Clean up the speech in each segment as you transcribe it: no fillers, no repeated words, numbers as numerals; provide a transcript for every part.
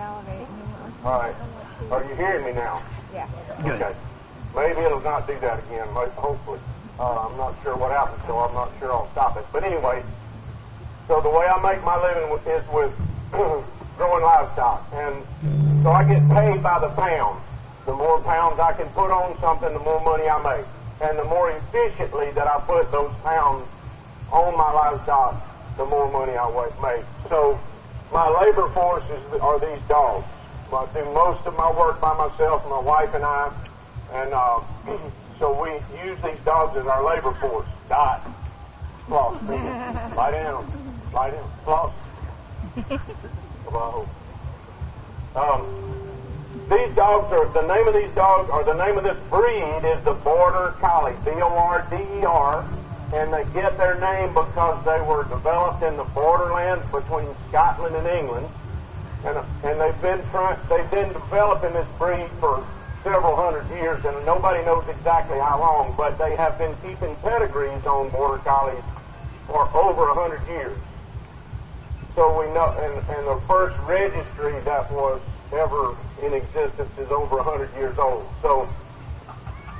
All right. Are you hearing me now? Yeah. Good. Okay. Maybe it'll not do that again, hopefully. I'm not sure what happened, so I'm not sure I'll stop it. But anyway, so the way I make my living is with growing livestock. And so I get paid by the pound. The more pounds I can put on something, the more money I make. And the more efficiently that I put those pounds on my livestock, the more money I make. So my labor force are these dogs. I do most of my work by myself, my wife and I, and so we use these dogs as our labor force. Dot. Floss. Lie down. Lie down. Floss. These dogs are, the name of these dogs, or the name of this breed is the Border Collie, B-O-R-D-E-R, and they get their name because they were developed in the borderlands between Scotland and England. And they've been developing this breed for several hundred years, and nobody knows exactly how long, but they have been keeping pedigrees on Border Collies for over 100 years. So we know, and the first registry that was ever in existence is over 100 years old. So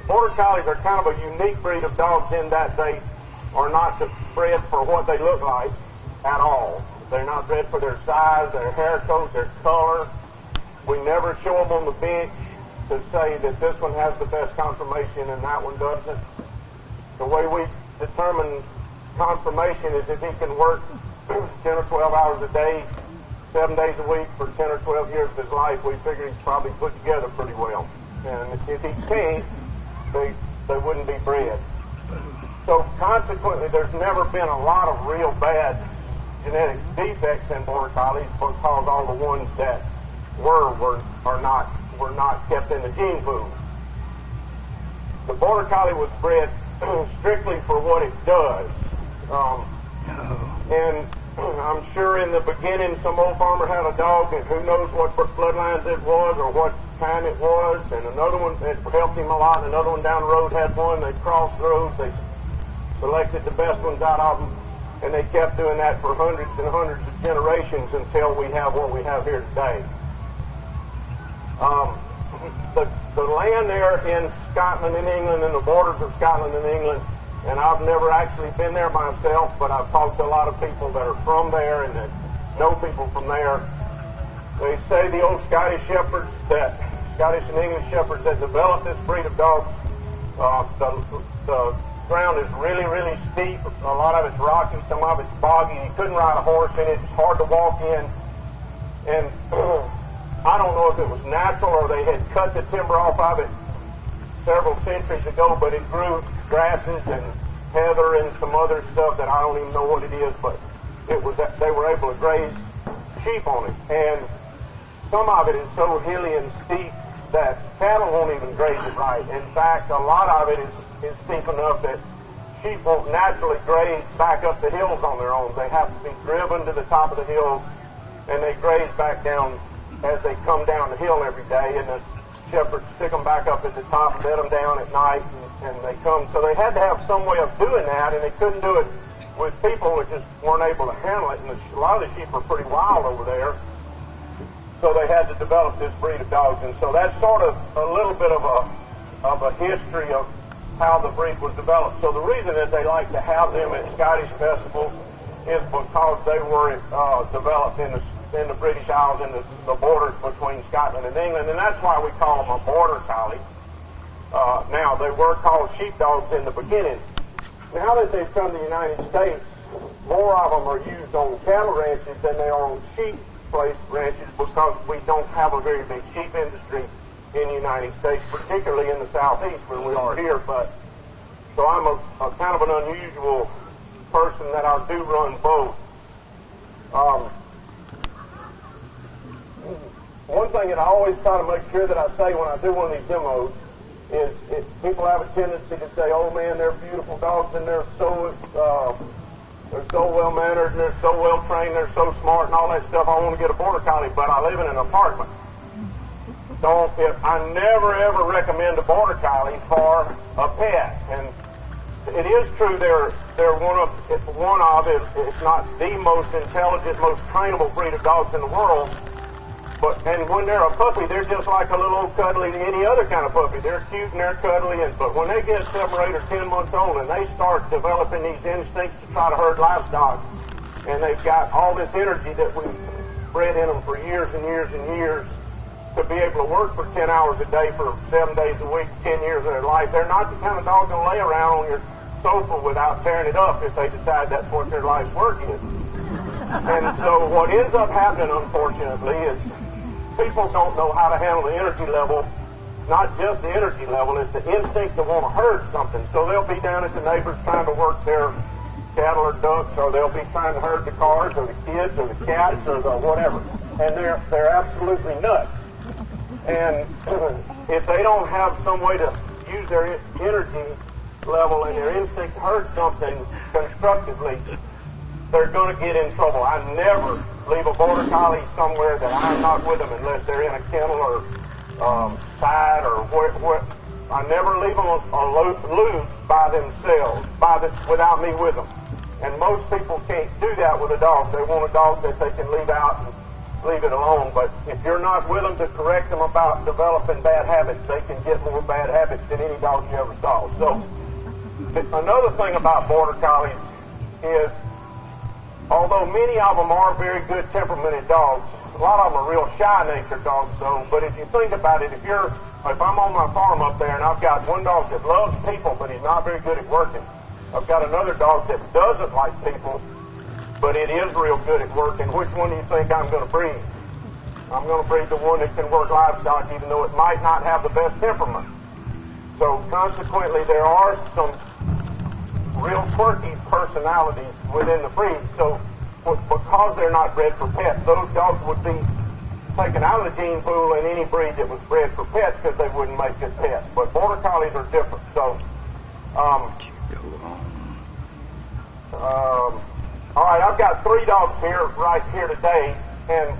Border Collies are kind of a unique breed of dogs in that they are not bred for what they look like at all. They're not bred for their size, their hair coat, their color. We never show them on the bench to say that this one has the best conformation and that one doesn't. The way we determine conformation is if he can work 10 or 12 hours a day, 7 days a week for 10 or 12 years of his life, we figure he's probably put together pretty well. And if he can't, they wouldn't be bred. So consequently, there's never been a lot of real bad genetic defects in Border Collies because all the ones that were not kept in the gene pool. The Border Collie was bred strictly for what it does. And I'm sure in the beginning some old farmer had a dog and who knows what bloodlines it was or what kind it was, and another one that helped him a lot, and another one down the road had one. They crossed roads, they selected the best ones out of them, and they kept doing that for hundreds and hundreds of generations until we have what we have here today. The land there in Scotland and England, and the borders of Scotland and England, and I've never actually been there myself, but I've talked to a lot of people that are from there and that know people from there. They say the old Scottish shepherds, Scottish and English shepherds that developed this breed of dogs, the ground is really, really steep. A lot of it's rocky, some of it's boggy. You couldn't ride a horse in it. It's hard to walk in. And I don't know if it was natural or they had cut the timber off of it several centuries ago, but it grew grasses and heather and some other stuff that I don't even know what it is, but they were able to graze sheep on it. And some of it is so hilly and steep that cattle won't even graze it right. In fact, a lot of it is steep enough that sheep won't naturally graze back up the hills on their own. They have to be driven to the top of the hills, and they graze back down as they come down the hill every day, and the shepherds stick them back up at the top and let them down at night, and they come. So they had to have some way of doing that, and they couldn't do it with people who just weren't able to handle it, and a lot of the sheep are pretty wild over there. So they had to develop this breed of dogs, and so that's sort of a little bit of a history of how the breed was developed. So the reason that they like to have them at Scottish festivals is because they were developed in the British Isles, in the borders between Scotland and England, and that's why we call them a Border Collie. Now, they were called sheepdogs in the beginning. Now that they've come to the United States, more of them are used on cattle ranches than they are on sheep place ranches because we don't have a very big sheep industry in the United States, particularly in the southeast where we are here. But so I'm a kind of an unusual person that I do run both. One thing that I always try to make sure that I say when I do one of these demos is people have a tendency to say, "Oh man, they're beautiful dogs and they're so well mannered and they're so well trained, they're so smart and all that stuff. I want to get a Border Collie, but I live in an apartment." I never ever recommend a Border Collie for a pet, and it is true they're one of if not the most intelligent, most trainable breed of dogs in the world. And when they're a puppy, they're just like a little old cuddly any other kind of puppy. They're cute and they're cuddly, but when they get 7 or 8 or 10 months old and they start developing these instincts to try to herd livestock, and they've got all this energy that we've bred in them for years and years and years to be able to work for 10 hours a day for 7 days a week, 10 years of their life, they're not the kind of dog going to lay around on your sofa without tearing it up if they decide that's what their life's work is. And so what ends up happening, unfortunately, is people don't know how to handle the energy level. Not just the energy level, it's the instinct to want to herd something. So they'll be down at the neighbors trying to work their cattle or ducks, or they'll be trying to herd the cars or the kids or the cats or the whatever. And they're absolutely nuts. And if they don't have some way to use their energy level and their instinct to herd something constructively, they're going to get in trouble. I never leave a border collie somewhere that I'm not with them unless they're in a kennel or tied or where. I never leave them loose by themselves, without me with them. And most people can't do that with a dog. They want a dog that they can leave out and leave it alone. But if you're not with them to correct them about developing bad habits, they can get more bad habits than any dog you ever saw. So another thing about border collies is, although many of them are very good temperamented dogs, a lot of them are real shy-natured dogs, though. But if you think about it, if I'm on my farm up there and I've got one dog that loves people, but he's not very good at working, I've got another dog that doesn't like people, but it is real good at working. Which one do you think I'm going to breed? I'm going to breed the one that can work livestock, even though it might not have the best temperament. So consequently, there are some real quirky personalities within the breed. So because they're not bred for pets, those dogs would be taken out of the gene pool in any breed that was bred for pets because they wouldn't make good pets. But border collies are different. So, all right, I've got 3 dogs here right here today, and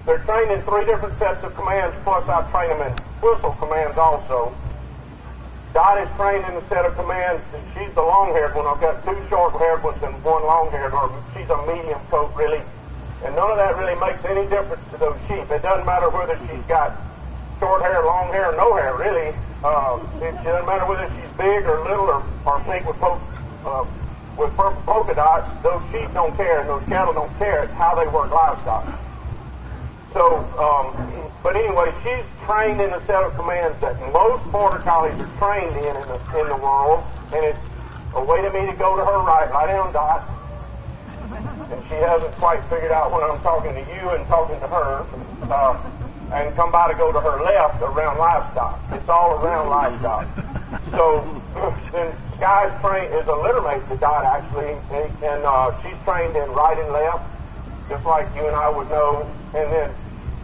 they're trained in 3 different sets of commands, plus I train them in whistle commands also. Dot is trained in a set of commands, and she's the long-haired one. I've got 2 short-haired ones and 1 long-haired, or she's a medium coat, really. And none of that really makes any difference to those sheep. It doesn't matter whether she's got short hair, long hair, or no hair, really. It doesn't matter whether she's big or little or pink with purple polka dots. Those sheep don't care, and those cattle don't care. It's how they work livestock. So, but anyway, she's trained in a set of commands that most border collies are trained in the world, and it's a way to me to go to her right, lie down, Dot. And she hasn't quite figured out when I'm talking to you and talking to her, and come by to go to her left around livestock. It's all around livestock. So, then Sky's trained is a littermate to Dot, actually, and she's trained in right and left, just like you and I would know. And then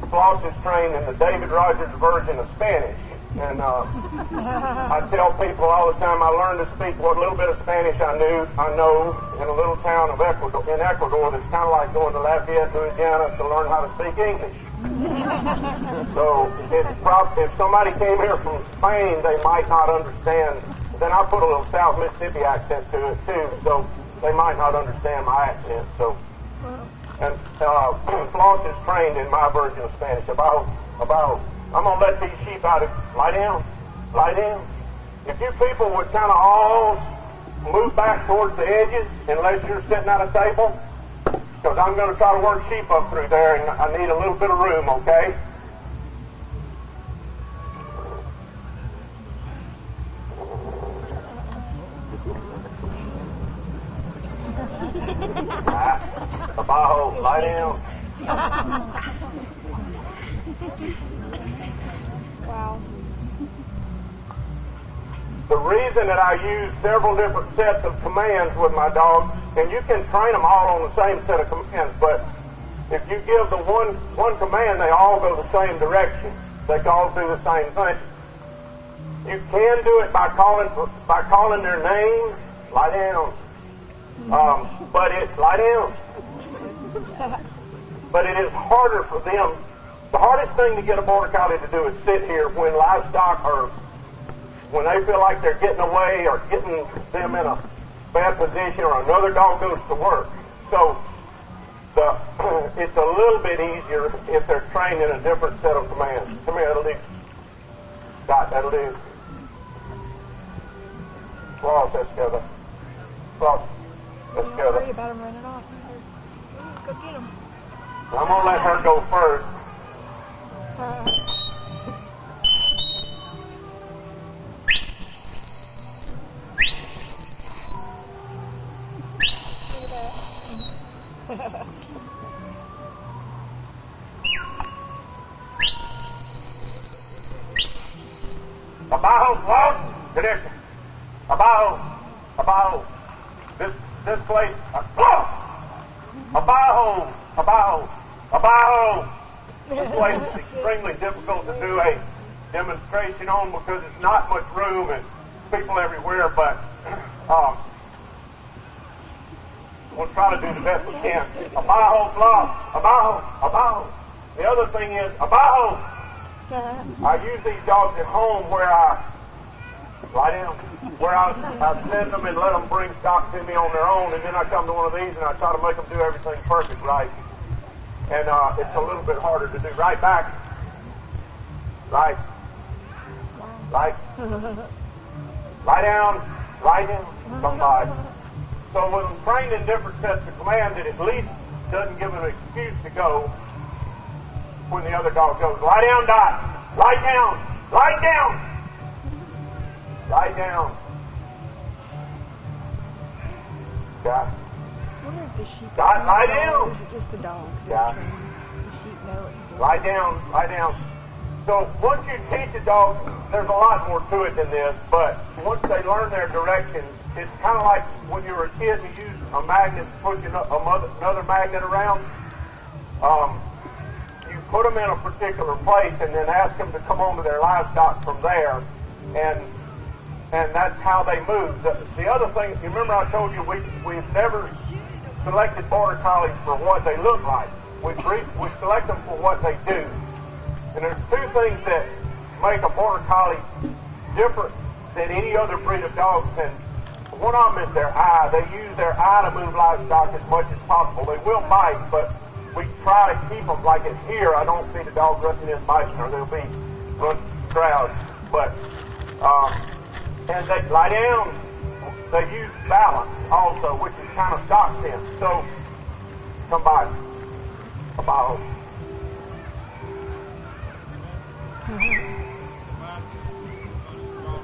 Floss is trained in the David Rogers version of Spanish. And I tell people all the time I learned to speak what little bit of Spanish I know in a little town of Ecuador that's kind of like going to Lafayette, Louisiana to learn how to speak English. So if somebody came here from Spain, they might not understand. Then I put a little South Mississippi accent to it too, so they might not understand my accent. So. And Floss is trained in my version of Spanish. I'm going to let these sheep out of... Lie down. Lie down. If you people would kind of all move back towards the edges, unless you're sitting at a table, because I'm going to try to work sheep up through there, and I need a little bit of room, okay? Abajo, lie down. Wow. The reason that I use several different sets of commands with my dogs, and you can train them all on the same set of commands, but if you give the one command, they all go the same direction. They all do the same thing. You can do it by calling their name. Lie down. But it's lie down. But it is harder for them. The hardest thing to get a border collie to do is sit here when livestock or when they feel like they're getting away or getting them in a bad position or another dog goes to work. So it's a little bit easier if they're trained in a different set of commands. Come here, that'll do. Dot, that'll do. Floss, that's together. Floss, that's together. Don't worry about them running off. Go get them. I'm going to let her go first. Abajo, floss, condition. Abajo, abajo. This place, floss. Abajo, abajo, abajo. This place is extremely difficult to do a demonstration on because it's not much room and people everywhere, but we'll try to do the best we can. Abajo, floss, abajo, abajo. The other thing is, abajo. I use these dogs at home where I lie down, where I send them and let them bring stock to me on their own, and then I come to one of these and I try to make them do everything perfect right. And it's a little bit harder to do. Right back. Right. Right. Lie down. Lie down. Come by. So when I'm trained in different sets of commands, it at least doesn't give them an excuse to go when the other dog goes. Lie down, Dot. Lie down. Lie down. Lie down. Dot. Dot, lie down. Or is it just the dogs? Yeah. The sheep know it. Lie down, lie down. So once you teach a dog, there's a lot more to it than this, but once they learn their directions, it's kind of like when you were a kid and you used a magnet to push another magnet around. You put them in a particular place and then ask them to come on to their livestock from there, and that's how they move. The other thing, you remember I told you we've never selected border collies for what they look like. We select them for what they do. And there's two things that make a border collie different than any other breed of dogs. And one of them is their eye. They use their eye to move livestock as much as possible. They will bite, but we try to keep them like it's here. I don't see the dog rushing in biting, or they'll be run crowds. But and they lie down. They use balance also, which is kind of stock sense. So, come by. About.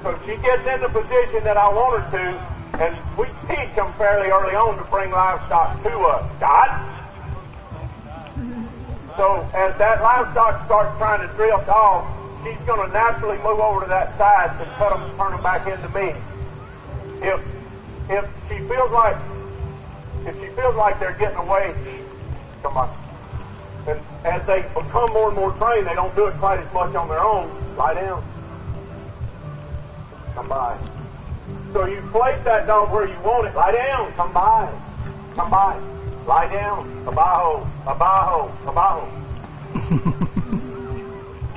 So she gets in the position that I want her to, and we teach them fairly early on to bring livestock to us. Dot. So as that livestock starts trying to drift off, she's going to naturally move over to that side and turn them back into me. If she feels like they're getting away, come on. And as they become more and more trained, they don't do it quite as much on their own. Lie down. Come by. So you place that dog where you want it. Lie down. Come by. Come by. Lie down. Abajo. Abajo. Abajo.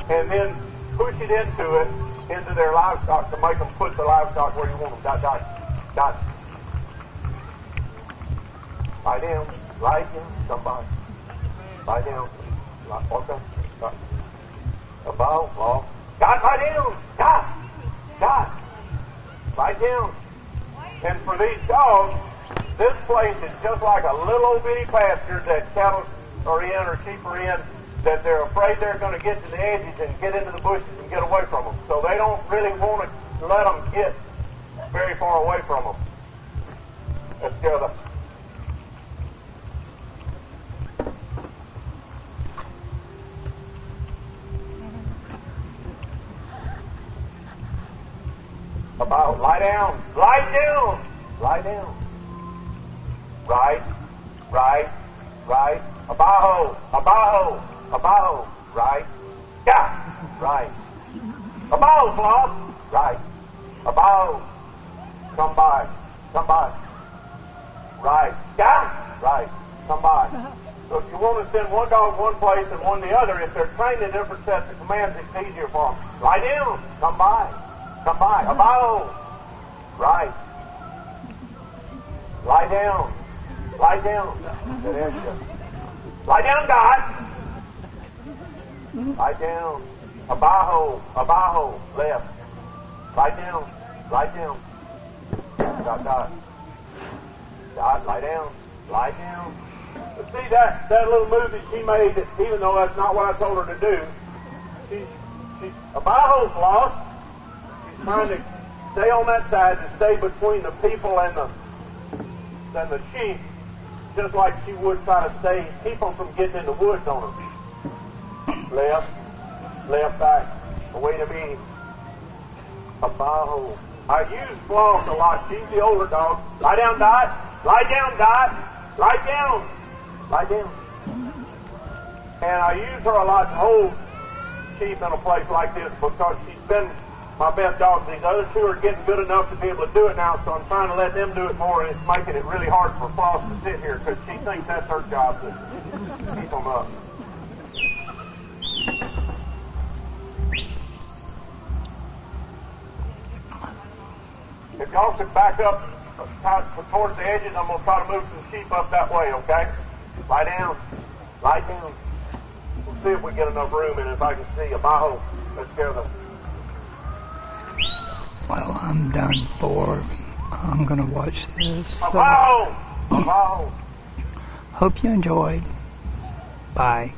And then push it into their livestock to make them put the livestock where you want them. Dot, dot, dot. Lie down. Lie down. Come by. Lie down. Okay. About. Oh. Dot, lie down. Dot. Dot. Lie down. And for these dogs, this place is just like a little old bitty pasture that cattle are in or sheep are in, that they're afraid they're going to get to the edges and get into the bushes and get away from them. So they don't really want to let them get very far away from them. Let's go. About. Lie down. Lie down. Lie down. Right. Right. Right. Abajo. Abajo. Abajo. Right. Yeah. Right. Abajo, floss. Right. Abajo. Come by. Come by. Right. Yeah. Right. Come by. So if you want to send one dog one place and one the other, if they're trained in different sets of commands, it's easier for them. Lie down. Come by. Come by. Abajo. Right. Lie down. Lie down. Lie down, Dot. Lie down. Abajo. Abajo. Left. Lie down. Lie down. Dot, Dot. Dot, lie down. Lie down. But see that little move that she made, that even though that's not what I told her to do, she's Abajo's lost. She's trying to stay on that side to stay between the people and the sheep, just like she would try to keep them from getting in the woods on her. Left, left, back, away to me. Abajo. I use Floss a lot. She's the older dog. Lie down, Dot. Lie down, Dot. Lie down. Lie down. And I use her a lot to hold sheep in a place like this because she's been my best dog. These other two are getting good enough to be able to do it now, so I'm trying to let them do it more, and it's making it really hard for Floss to sit here because she thinks that's her job to keep them up. If y'all could back up towards the edges, I'm going to try to move some sheep up that way, okay? Lie down. Lie down. We'll see if we get enough room, and if I can see Abajo, let's go. Well, I'm done for. I'm going to watch this. Abajo! Abajo! Hope you enjoyed. Bye.